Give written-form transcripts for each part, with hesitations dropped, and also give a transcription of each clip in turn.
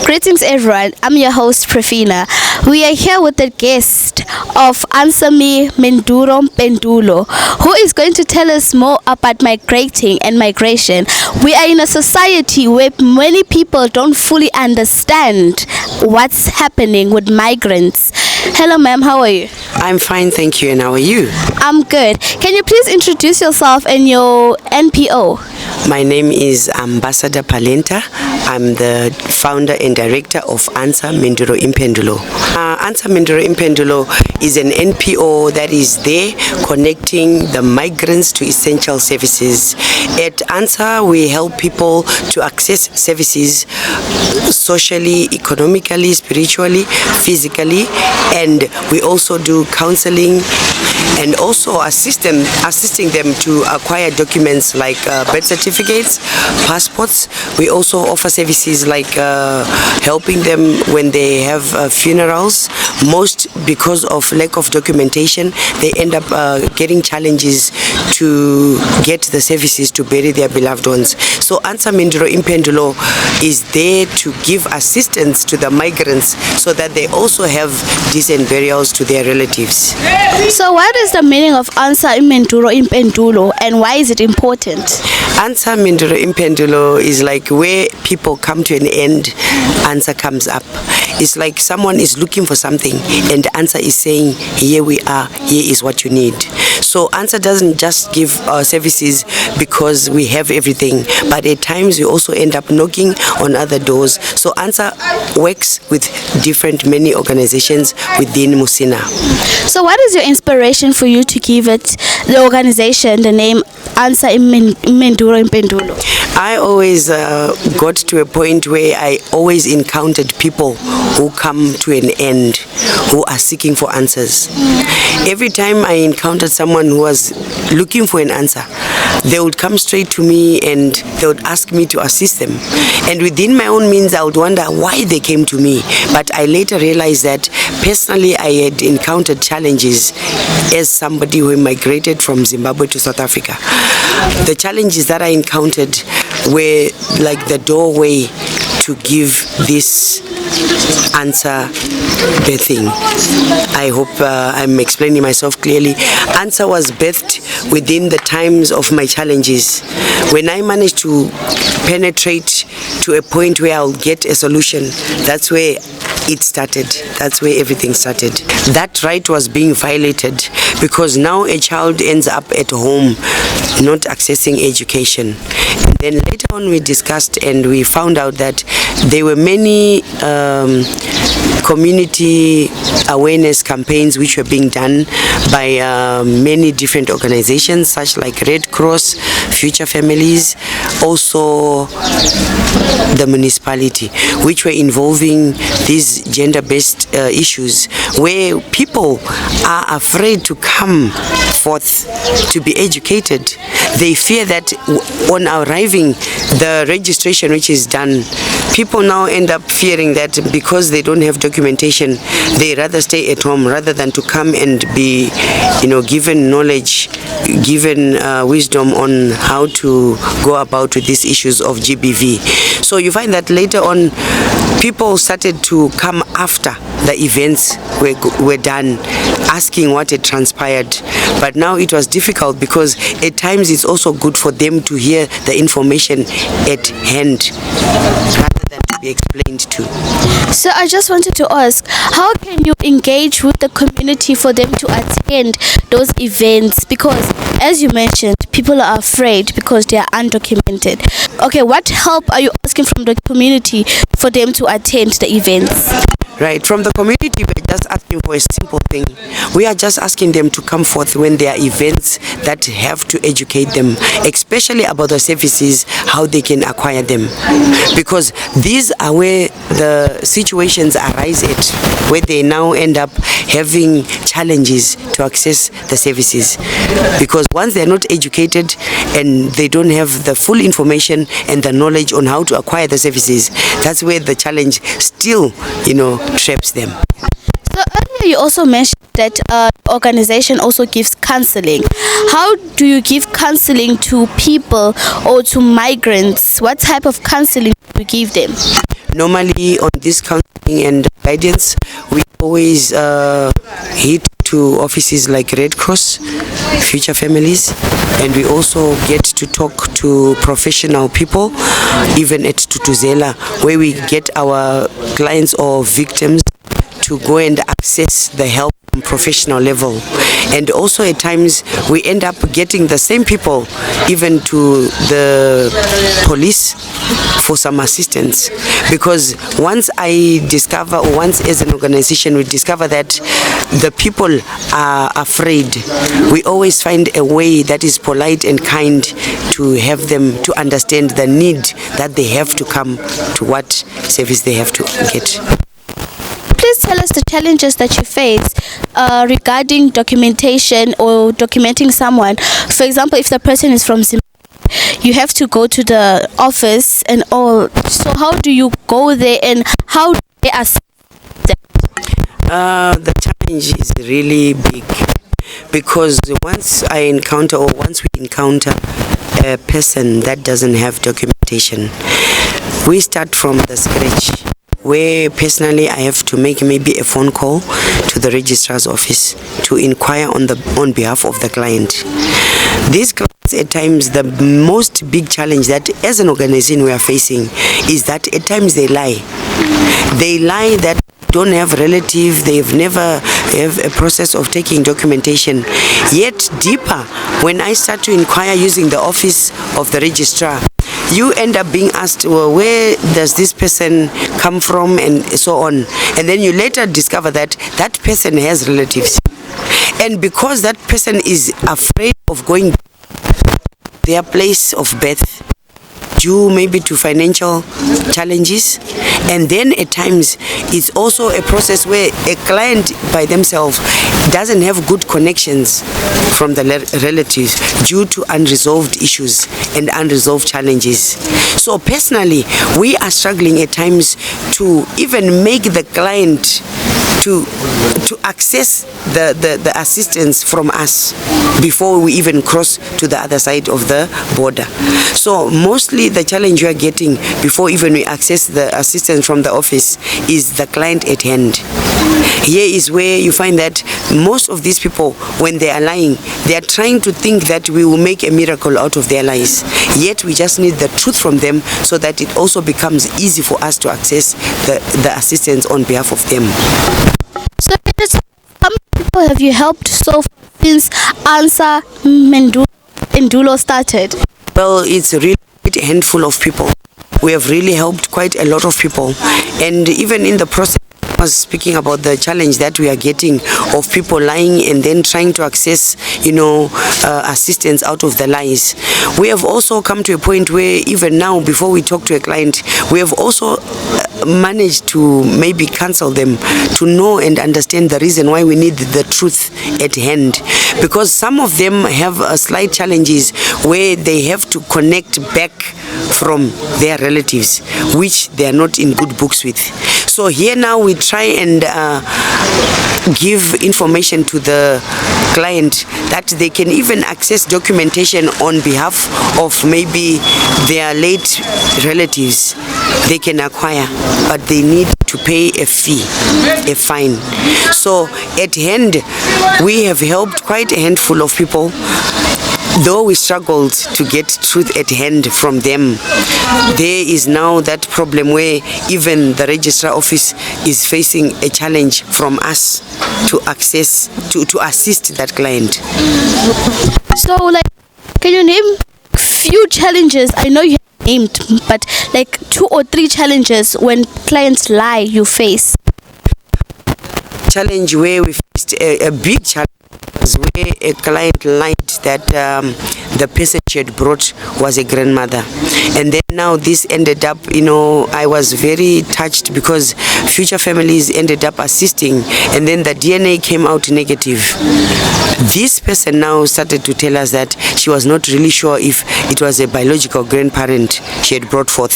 Greetings, everyone. I'm your host, Prafina. We are here with the guest of Answer Me Mhinduro Impendulo, who is going to tell us more about migrating and migration. We are in a society where many people don't fully understand what's happening with migrants. Hello, ma'am. How are you? I'm fine, thank you. And how are you? I'm good. Can you please introduce yourself and your NPO? My name is Ambassador Palenta. I'm the founder and director of Answer Mhinduro Impendulo. Answer Mhinduro Impendulo is an NPO that is there connecting the migrants to essential services. At Answer, we help people to access services socially, economically, spiritually, physically, and we also do counseling and also assisting them to acquire documents like birth certificates, passports. We also offer services like helping them when they have funerals. Most because of lack of documentation, they end up getting challenges to get the services to bury their beloved ones. So Answer Mhinduro Impendulo is there to give assistance to the migrants so that they also have decent burials to their relatives. So what is the meaning of Answer Mhinduro Impendulo and why is it important? Answer Mhinduro Impendulo is like where people come to an end, answer comes up. It's like someone is looking for something and answer is saying, here we are, here is what you need. So answer doesn't just give services because we have everything, but at times we also end up knocking on other doors. So answer works with many organizations within Musina. So what is your inspiration for you to give it, the organization, the name Answer Mhinduro Impendulo? I always got to a point where I always encountered people who come to an end, who are seeking for answers. Every time I encountered someone who was looking for an answer, they would come straight to me and they would ask me to assist them. And within my own means, I would wonder why they came to me. But I later realized that personally I had encountered challenges as somebody who migrated from Zimbabwe to South Africa. The challenges that I encountered were like the doorway to give this answer birthing. I hope I'm explaining myself clearly. Answer was birthed within the times of my challenges. When I managed to penetrate to a point where I'll get a solution, that's where it started. That's where everything started. That right was being violated because now a child ends up at home not accessing education. And then later on we discussed and we found out that there were many community awareness campaigns which were being done by many different organizations such like Red Cross, Future Families, also the municipality, which were involving these gender-based issues where people are afraid to come forth to be educated. They fear that on arriving, the registration which is done, people now end up fearing that because they don't have documentation, they rather stay at home rather than to come and be, given knowledge, given wisdom on how to go about with these issues of GBV. So you find that later on, people started to come after the events were done, asking what had transpired. But now it was difficult because at times it's also good for them to hear the information at hand rather than to be explained to. So I just wanted to ask, how can you engage with the community for them to attend those events? Because as you mentioned, people are afraid because they are undocumented. Okay, what help are you asking from the community for them to attend the events? Right, from the community, we're just asking for a simple thing. We are just asking them to come forth when there are events that have to educate them, especially about the services, how they can acquire them. Because these are where the situations arise at, where they now end up having challenges to access the services. Because once they're not educated and they don't have the full information and the knowledge on how to acquire the services, that's where the challenge still, traps them. So earlier you also mentioned that organization also gives counseling. How do you give counseling to people or to migrants? What type of counseling do you give them? Normally on this counseling and guidance, we always hit to offices like Red Cross, Future Families, and we also get to talk to professional people, even at Tutuzela, where we get our clients or victims to go and access the help on professional level. And also at times we end up getting the same people even to the police for some assistance, because once I discover, or once as an organization we discover that the people are afraid, we always find a way that is polite and kind to have them to understand the need that they have to come to what service they have to get. Please tell us the challenges that you face regarding documentation or documenting someone. For example, if the person is from Zimbabwe, you have to go to the office and all. So how do you go there and how do they assist them? The challenge is really big, because once we encounter a person that doesn't have documentation, we start from the scratch, where personally I have to make maybe a phone call to the registrar's office to inquire on behalf of the client. These clients, at times, the most big challenge that as an organization we are facing is that at times they lie. They lie that don't have relatives, they've never have a process of taking documentation. Yet deeper, when I start to inquire using the office of the registrar, you end up being asked, well, where does this person come from, and so on. And then you later discover that that person has relatives. And because that person is afraid of going to their place of birth, due maybe to financial challenges, and then at times it's also a process where a client by themselves doesn't have good connections from the relatives due to unresolved issues and unresolved challenges. So personally, we are struggling at times to even make the client to access the assistance from us before we even cross to the other side of the border. So mostly the challenge we are getting before even we access the assistance from the office is the client at hand. Here is where you find that most of these people, when they are lying, they are trying to think that we will make a miracle out of their lies. Yet we just need the truth from them so that it also becomes easy for us to access the assistance on behalf of them. So how many people have you helped so far since Answer Impendulo started? Well, it's really a handful of people. We have really helped quite a lot of people, and even in the process, I was speaking about the challenge that we are getting of people lying and then trying to access, assistance out of the lies. We have also come to a point where even now, before we talk to a client, we have also managed to maybe counsel them to know and understand the reason why we need the truth at hand, because some of them have slight challenges where they have to connect back from their relatives, which they are not in good books with. So here now we try and give information to the client that they can even access documentation on behalf of maybe their late relatives. They can acquire, but they need to pay a fee, a fine. So at hand, we have helped quite a handful of people. Though we struggled to get truth at hand from them, there is now that problem where even the registrar office is facing a challenge from us to access, to assist that client. So, can you name few challenges? I know you have named, but 2 or 3 challenges when clients lie you face. Challenge where we faced a big challenge where a client lied that the person she had brought was a grandmother, and then now this ended up, I was very touched because Future Families ended up assisting, and then the DNA came out negative. This person now started to tell us that she was not really sure if it was a biological grandparent she had brought forth.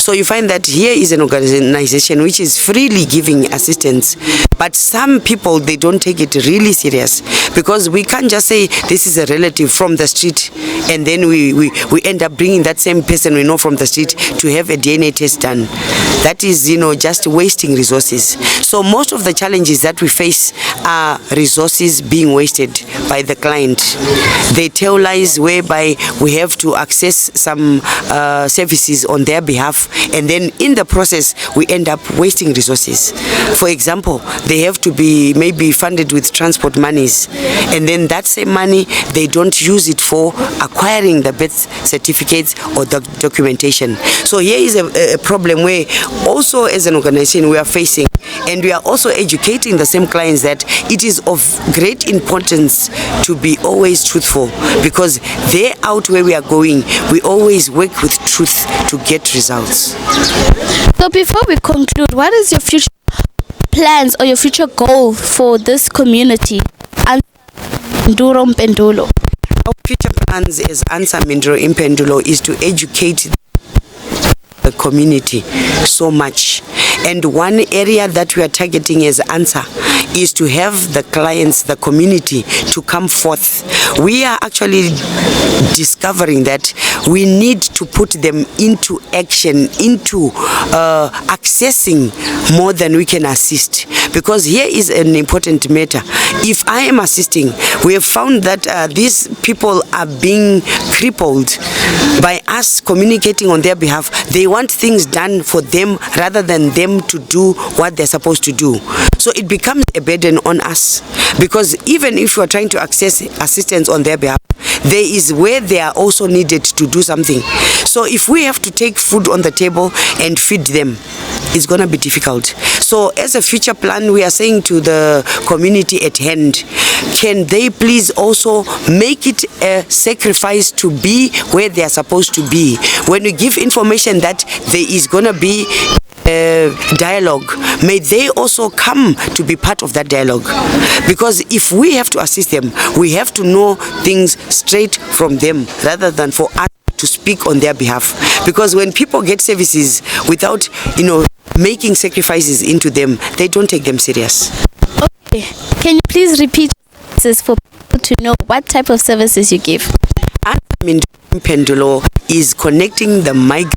So you find that here is an organization which is freely giving assistance, but some people, they don't take it really serious, because we can't just say this is a relative from the street and then we end up bringing that same person we know from the street to have a DNA test done. That is, just wasting resources. So most of the challenges that we face are resources being wasted by the client. They tell lies whereby we have to access some services on their behalf, and then in the process we end up wasting resources. For example, they have to be maybe funded with transport monies, and then that same money they don't use it for acquiring the birth certificates or the documentation. So here is a problem where also as an organization we are facing, and we are also educating the same clients that it is of great importance to be always truthful, because there out where we are going, we always work with truth to get results. So before we conclude, what is your future plans or your future goal for this community and Mhinduro Impendulo? Our future plans as Answer Mhinduro Impendulo is to educate the community so much. And one area that we are targeting as Answer is to have the clients, the community, to come forth. We are actually discovering that we need to put them into action, into accessing more than we can assist. Because here is an important matter. If I am assisting, we have found that these people are being crippled by us communicating on their behalf. They want things done for them rather than them to do what they're supposed to do. So it becomes a burden on us, because even if you are trying to access assistance on their behalf, there is where they are also needed to do something. So if we have to take food on the table and feed them, it's going to be difficult. So as a future plan, we are saying to the community at hand, can they please also make it a sacrifice to be where they are supposed to be? When we give information that there is going to be dialogue, may they also come to be part of that dialogue, because if we have to assist them, we have to know things straight from them rather than for us to speak on their behalf. Because when people get services without making sacrifices into them, they don't take them serious. Okay, can you please repeat this for people to know what type of services you give? Impendulo is connecting the migrant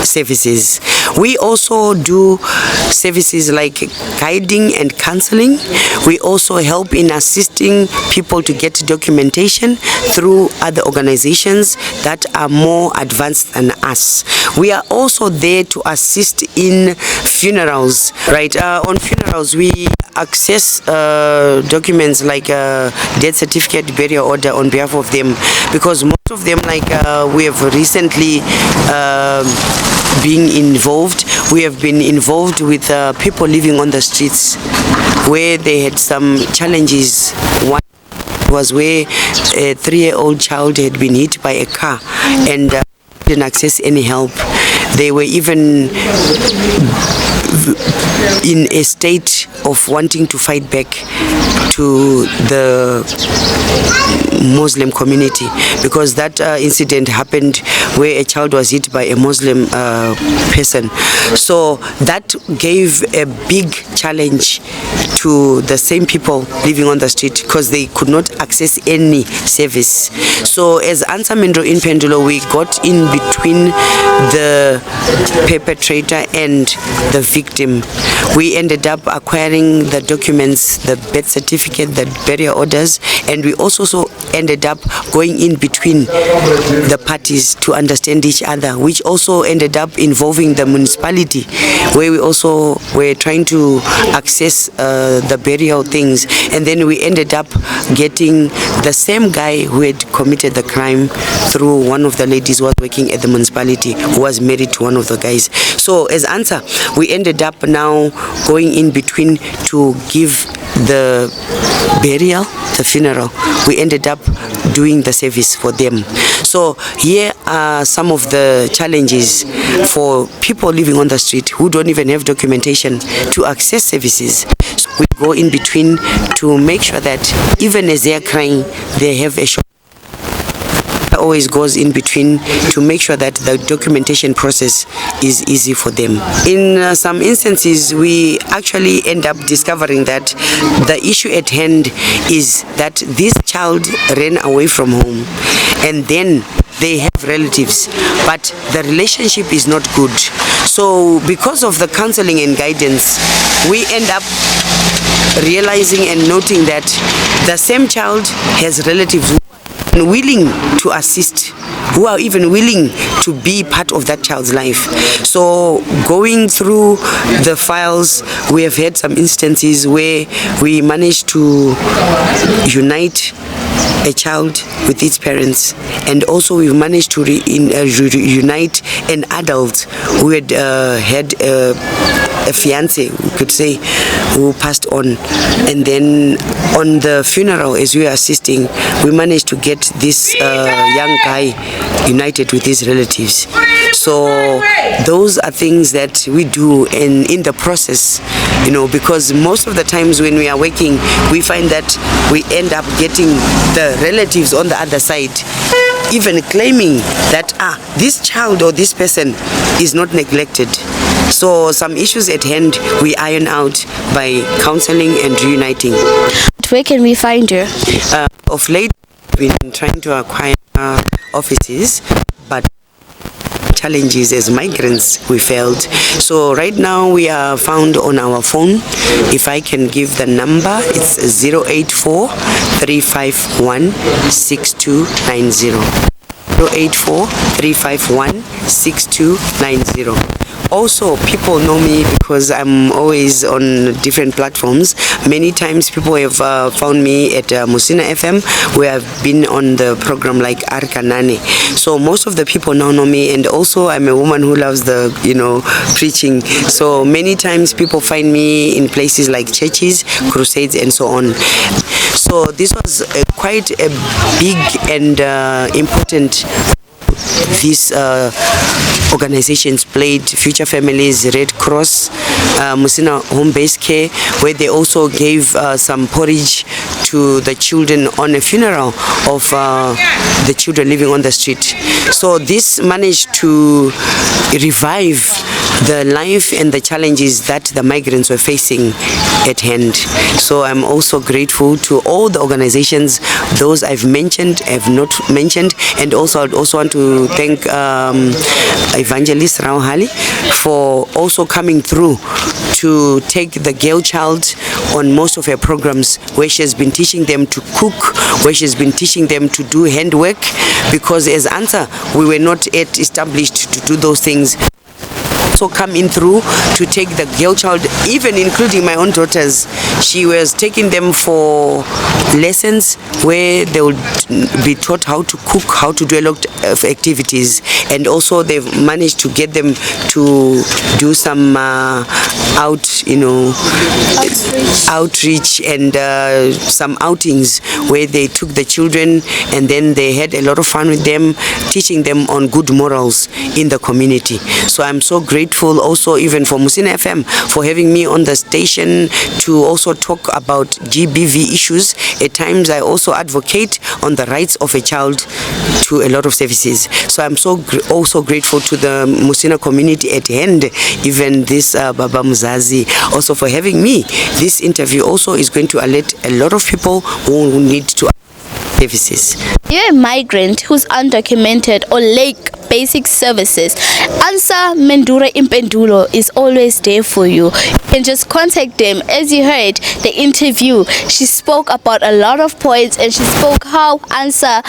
services. We also do services like guiding and counseling. We also help in assisting people to get documentation through other organizations that are more advanced than us. We are also there to assist in funerals, right? On funerals, we access documents like death certificate, burial order on behalf of them, because most of them, like we have recently being involved. We have been involved with people living on the streets where they had some challenges. One was where a 3-year-old child had been hit by a car and didn't access any help. They were even in a state of wanting to fight back to the Muslim community, because that incident happened where a child was hit by a Muslim person. So that gave a big challenge to the same people living on the street, because they could not access any service. So as Answer Mhinduro Impendulo, we got in between the perpetrator and the victim. We ended up acquiring the documents, the birth certificate, the burial orders, and we also ended up going in between the parties to understand each other, which also ended up involving the municipality, where we also were trying to access the burial things. And then we ended up getting the same guy who had committed the crime through one of the ladies who was working at the municipality, who was married to one of the guys. So as Answer, we ended up now going in between to give the burial, the funeral. We ended up doing the service for them. So here are some of the challenges for people living on the street who don't even have documentation to access services. So we go in between to make sure that even as they are crying, they have a shop. Always goes in between to make sure that the documentation process is easy for them. In some instances, we actually end up discovering that the issue at hand is that this child ran away from home, and then they have relatives, but the relationship is not good. So because of the counseling and guidance, we end up realizing and noting that the same child has relatives who are willing to assist, who are even willing to be part of that child's life. So going through the files, we have had some instances where we managed to unite a child with its parents, and also we've managed to reunite an adult who had had a fiance, we could say, who passed on. And then on the funeral, as we were assisting, we managed to get this young guy united with his relatives. So those are things that we do in the process, you know, because most of the times when we are working, we find that we end up getting the relatives on the other side even claiming that this child or this person is not neglected. So some issues at hand we iron out by counseling and reuniting. Where can we find you? Of late, we've been trying to acquire offices, but challenges as migrants we failed. So right now we are found on our phone. If I can give the number, it's 084 351 6290. 084 351 6290. Also, people know me because I'm always on different platforms. Many times people have found me at Musina FM, where I've been on the program like Arkanane. So most of the people now know me, and also I'm a woman who loves the, preaching. So many times people find me in places like churches, crusades, and so on. So this was quite a big and important these organizations played. Future Families, Red Cross, Musina Home Based Care, where they also gave some porridge to the children on a funeral of the children living on the street. So this managed to revive the life and the challenges that the migrants were facing at hand. So I'm also grateful to all the organizations, those I've mentioned, have not mentioned, and also I'd also want to thank Evangelist Rauhali for also coming through to take the girl child on most of her programs, where she has been teaching them to cook, where she has been teaching them to do handwork, because as ANSA we were not yet established to do those things. Also come in through to take the girl child, even including my own daughters. She was taking them for lessons where they would be taught how to cook, how to do a lot of activities, and also they've managed to get them to do some outreach and some outings where they took the children and then they had a lot of fun with them, teaching them on good morals in the community. So I'm so grateful also even for Musina FM for having me on the station to also talk about GBV issues. At times I also advocate on the rights of a child to a lot of services. So I'm also grateful to the Musina community at hand, even this Baba Mzazi, also for having me. This interview also is going to alert a lot of people who need to services. You're a migrant who's undocumented or lack basic services. ANSA Mhinduro Impendulo is always there for you. You can just contact them. As you heard the interview, she spoke about a lot of points, and she spoke how ANSA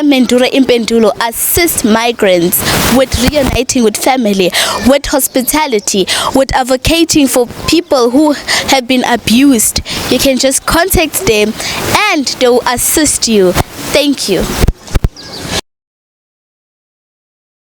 Mhinduro Impendulo assists migrants with reuniting with family, with hospitality, with advocating for people who have been abused. You can just contact them and they will assist you. Thank you.